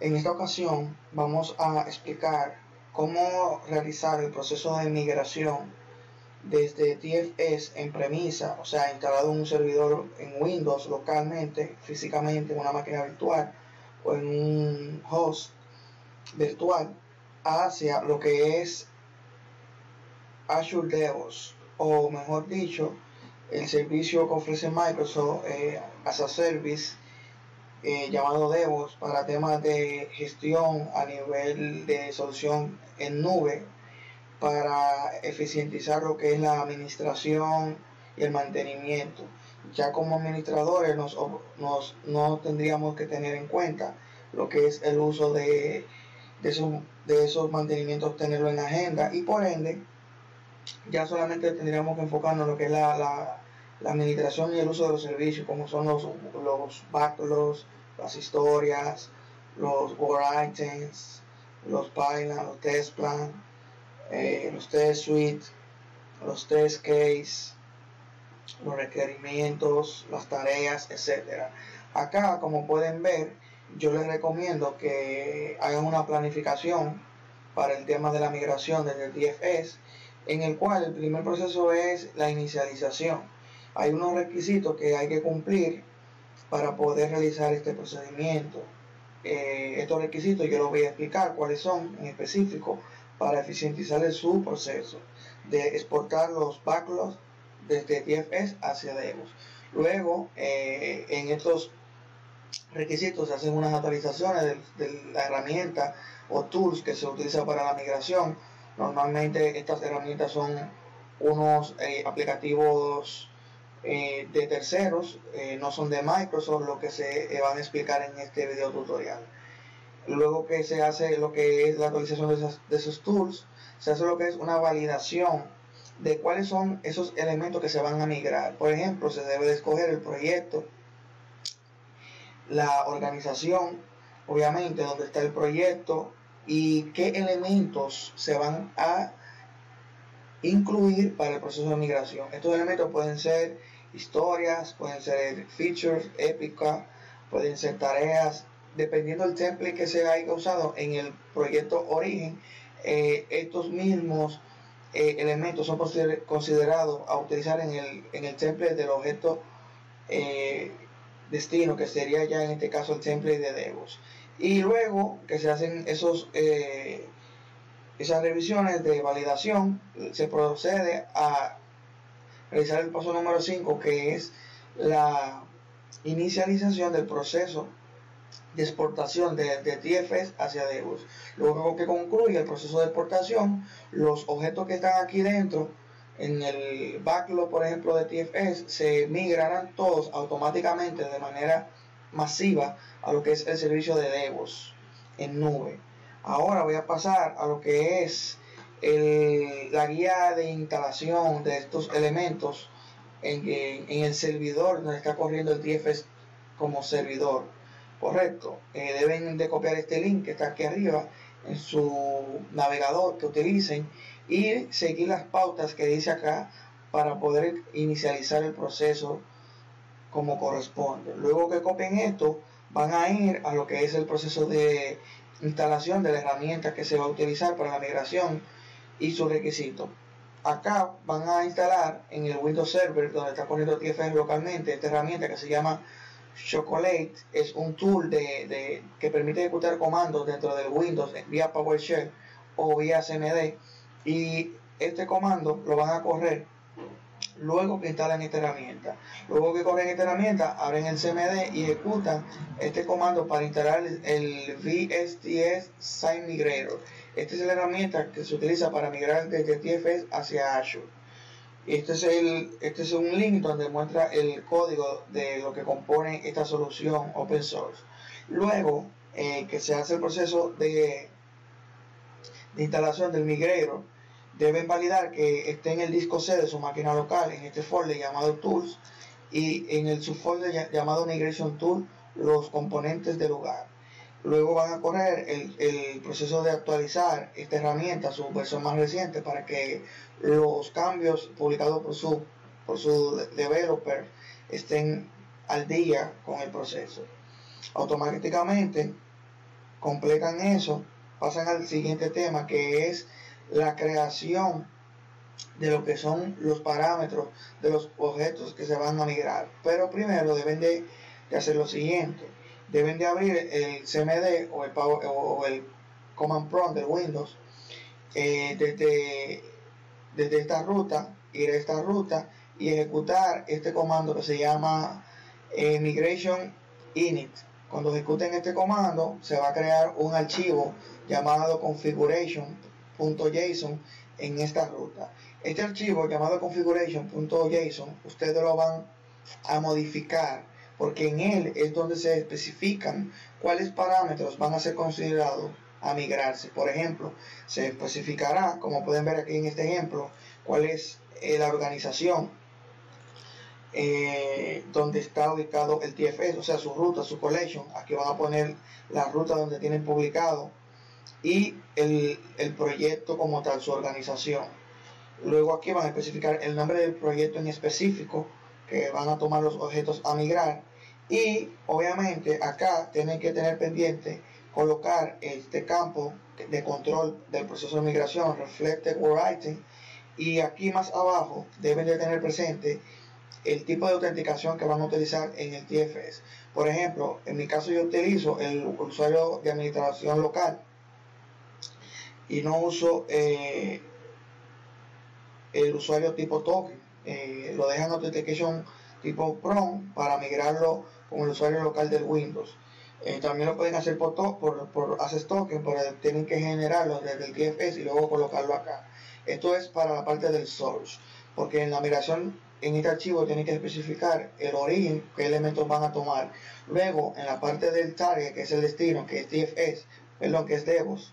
En esta ocasión vamos a explicar cómo realizar el proceso de migración desde TFS en premisa, o sea, instalado en un servidor en Windows localmente, físicamente en una máquina virtual o en un host virtual, hacia lo que es Azure DevOps, o mejor dicho, el servicio que ofrece Microsoft as a service, llamado DevOps, para temas de gestión a nivel de solución en nube, para eficientizar lo que es la administración y el mantenimiento. Ya como administradores no tendríamos que tener en cuenta lo que es el uso de esos mantenimientos, tenerlo en agenda, y por ende ya solamente tendríamos que enfocarnos en lo que es la administración y el uso de los servicios, como son los backlogs, las historias, los work items, los pipelines, los test plan, los test suite, los test case, los requerimientos, las tareas, etcétera. Acá, como pueden ver, yo les recomiendo que hagan una planificación para el tema de la migración desde el TFS, en el cual el primer proceso es la inicialización. Hay unos requisitos que hay que cumplir para poder realizar este procedimiento. Estos requisitos yo los voy a explicar cuáles son en específico para eficientizar su proceso de exportar los backlogs desde TFS hacia DevOps. Luego, en estos requisitos se hacen unas actualizaciones de la herramienta o tools que se utiliza para la migración. Normalmente estas herramientas son unos aplicativos de terceros, no son de Microsoft, lo que se van a explicar en este video tutorial. Luego que se hace lo que es la actualización de esos tools, se hace lo que es una validación de cuáles son esos elementos que se van a migrar. Por ejemplo, se debe de escoger el proyecto, la organización, obviamente donde está el proyecto, y qué elementos se van a incluir para el proceso de migración. Estos elementos pueden ser historias, pueden ser features, épicas, pueden ser tareas, dependiendo del template que se haya usado en el proyecto origen. Estos mismos elementos son considerados a utilizar en el template del objeto destino, que sería ya en este caso el template de DevOps. Y luego que se hacen esas revisiones de validación, se procede a realizar el paso número 5, que es la inicialización del proceso de exportación de TFS hacia DevOps. Luego que concluye el proceso de exportación, los objetos que están aquí dentro en el backlog, por ejemplo, de TFS, se migrarán todos automáticamente de manera masiva a lo que es el servicio de DevOps en nube. Ahora voy a pasar a lo que es la guía de instalación de estos elementos en el servidor donde está corriendo el TFS como servidor. Correcto. Deben de copiar este link que está aquí arriba en su navegador que utilicen y seguir las pautas que dice acá para poder inicializar el proceso como corresponde. Luego que copien esto, van a ir a lo que es el proceso de instalación de la herramienta que se va a utilizar para la migración y sus requisitos. Acá van a instalar en el Windows Server donde está corriendo TFS localmente esta herramienta que se llama Chocolate. Es un tool que permite ejecutar comandos dentro del Windows vía PowerShell o vía CMD, y este comando lo van a correr luego que instalan esta herramienta. Luego que corren esta herramienta, abren el CMD y ejecutan este comando para instalar el VSTS Site Migrator. Esta es la herramienta que se utiliza para migrar desde TFS hacia Azure. Este es un link donde muestra el código de lo que compone esta solución open source. Luego que se hace el proceso de instalación del migrator, deben validar que esté en el disco C de su máquina local, en este folder llamado Tools, y en el subfolder llamado Migration Tool, los componentes del lugar. Luego van a correr el proceso de actualizar esta herramienta a su versión más reciente para que los cambios publicados por su developer estén al día con el proceso. Automáticamente, completan eso, pasan al siguiente tema, que es la creación de lo que son los parámetros de los objetos que se van a migrar. Pero primero deben de hacer lo siguiente: deben de abrir el CMD o el Command Prompt de Windows desde esta ruta, ir a esta ruta y ejecutar este comando que se llama migration init. Cuando ejecuten este comando, se va a crear un archivo llamado configuration.json en esta ruta. Este archivo llamado configuration.json ustedes lo van a modificar, porque en él es donde se especifican cuáles parámetros van a ser considerados a migrarse. Por ejemplo, se especificará, como pueden ver aquí en este ejemplo, cuál es la organización donde está ubicado el TFS, o sea, su ruta, su collection. Aquí van a poner la ruta donde tienen publicado y el proyecto como tal, su organización. Luego aquí van a especificar el nombre del proyecto en específico que van a tomar los objetos a migrar, y obviamente acá tienen que tener pendiente colocar este campo de control del proceso de migración, Reflected Word Item, y aquí más abajo deben de tener presente el tipo de autenticación que van a utilizar en el TFS. Por ejemplo, en mi caso yo utilizo el usuario de administración local y no uso el usuario tipo token. Lo dejan authentication tipo PROM para migrarlo con el usuario local del Windows. También lo pueden hacer por Access Token, pero tienen que generarlo desde el TFS y luego colocarlo acá. Esto es para la parte del source, porque en la migración en este archivo tienen que especificar el origen, qué elementos van a tomar. Luego en la parte del target, que es el destino, que es TFS, perdón, que es DevOps,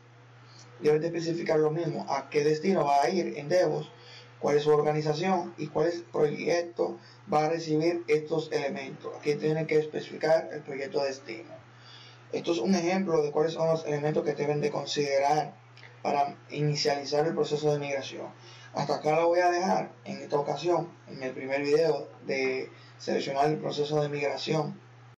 deben de especificar lo mismo, a qué destino va a ir en DevOps, cuál es su organización y cuál es el proyecto va a recibir estos elementos. Aquí tienen que especificar el proyecto destino. Esto es un ejemplo de cuáles son los elementos que deben de considerar para inicializar el proceso de migración. Hasta acá lo voy a dejar en esta ocasión, en el primer video de seleccionar el proceso de migración.